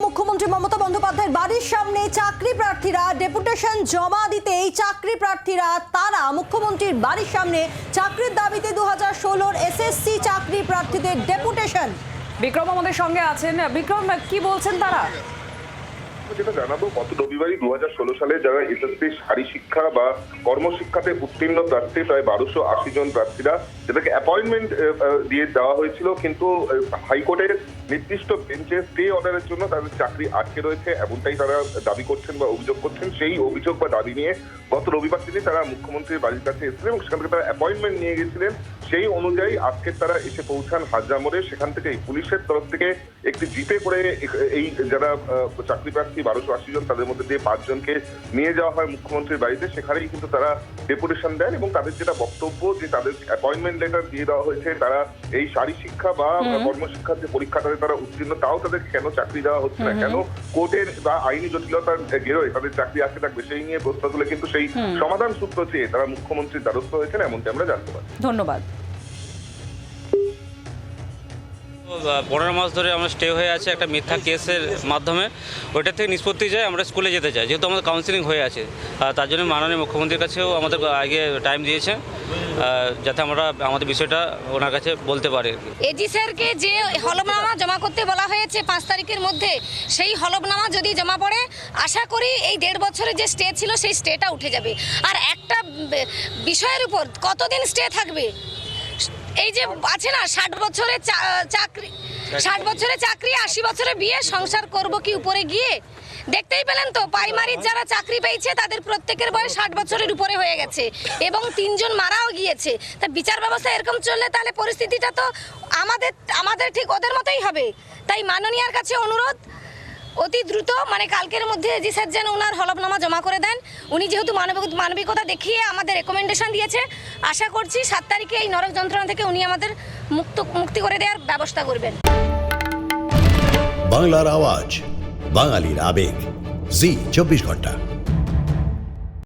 মুখ্যমন্ত্রী মমতা বন্দ্যোপাধ্যায়ের বাড়ির সামনে চাকরি প্রার্থীরা ডেপুটেশন জমা দিতে এই চাকরি প্রার্থীরা তারা মুখ্যমন্ত্রীর বাড়ির সামনে চাকরির দাবিতে 2016-র এসএসসি চাকরি প্রার্থীদের ডেপুটেশন। বিক্রম আমাদের সঙ্গে আছেন। বিক্রম, কি বলছেন তারা? যেটা জানাবো, গত রবিবারই 2016 সালে যারা এসএসসি শারী শিক্ষা বা কর্মশিক্ষাতে উত্তীর্ণ প্রার্থী প্রায় 1280 জন প্রার্থীরা, যেটাকে অ্যাপয়েন্টমেন্ট দিয়ে দেওয়া হয়েছিল, কিন্তু হাইকোর্টের নির্দিষ্ট বেঞ্চে স্টে অর্ডারের জন্য তাদের চাকরি আটকে রয়েছে, এমনটাই তারা দাবি করছেন বা অভিযোগ করছেন। সেই অভিযোগ বা দাবি নিয়ে গত রবিবার দিনই তারা মুখ্যমন্ত্রীর বাড়ির কাছে এসেছিলেন এবং সেখান থেকে তারা অ্যাপয়েন্টমেন্ট নিয়ে গেছিলেন। সেই অনুযায়ী আজকে তারা এসে পৌঁছান হাজরা মোড়ে। সেখান থেকে পুলিশের তরফ থেকে একটি জিপে করে এই যারা চাকরি প্রার্থী 1280 জন, তাদের মধ্যে দিয়ে 5 জনকে নিয়ে যাওয়া হয় মুখ্যমন্ত্রীর বাড়িতে। সেখানেই কিন্তু তারা ডেপুটেশন দেন এবং তাদের যেটা বক্তব্য, যে তাদের অ্যাপয়েন্টমেন্ট লেটার দিয়ে দেওয়া হয়েছে, তারা এই শারী শিক্ষা বা কর্মশিক্ষার যে পরীক্ষাটাতে তারা উত্তীর্ণ, তাও তাদের কেন চাকরি দেওয়া হচ্ছে না, কেন কোর্টের বা আইনি জটিলতার গেরোয় তাদের চাকরি আটকে থাকবে, সেই নিয়ে প্রশ্ন তুলে কিন্তু সেই সমাধান সূত্র চেয়ে তারা মুখ্যমন্ত্রীর দ্বারস্থ হয়েছেন, এমনটি আমরা জানতে পারি। ধন্যবাদ। 15 মাস ধরে আমরা স্টে হয়ে আছে একটা মিথ্যা কেসের মাধ্যমে। ওইটা থেকে নিষ্পত্তি চাই, আমরা স্কুলে যেতে চাই, যেহেতু আমাদের কাউন্সিলিং হয়ে আছে। তার জন্য মাননীয় মুখ্যমন্ত্রীর কাছেও আমাদের আগে টাইম দিয়েছে, যাতে আমরা আমাদের বিষয়টা ওনার কাছে বলতে পারি। এজি স্যারকে যে হলফনামা জমা করতে বলা হয়েছে 5 তারিখের মধ্যে, সেই হলফনামা যদি জমা পড়ে, আশা করি এই 1.5 বছরের যে স্টে ছিল সেই স্টেটা উঠে যাবে। আর একটা বিষয়ের উপর কতদিন স্টে থাকবে? এই যে আছে না 60 বছরে চাকরি, 60 বছরে চাকরি, 80 বছরে বিয়ে, সংসার করব কি উপরে গিয়ে? দেখতেই পেলেন তো, প্রাইমারির যারা চাকরি পেয়েছে তাদের প্রত্যেকের বয়স 60 বছরের উপরে হয়ে গেছে এবং 3 জন মারাও গিয়েছে। তা বিচার ব্যবস্থা এরকম চললে তাহলে পরিস্থিতিটা তো আমাদের ঠিক ওদের মতোই হবে। তাই মাননীয়ার কাছে অনুরোধ, অতি দ্রুত মানে কালকের মধ্যে এজি স্যার যেন ওনার হলফনামা জমা করে দেন। উনি যেহেতু মানবিকতা দেখিয়ে আমাদের রেকমেন্ডেশন দিয়েছে, আশা করছি 7 তারিখে এই নরক যন্ত্রণা থেকে উনি আমাদের মুক্তি করে দেওয়ার ব্যবস্থা করবেন। বাংলার আওয়াজ, বাঙালির আবেগ, জি 24 ঘন্টা।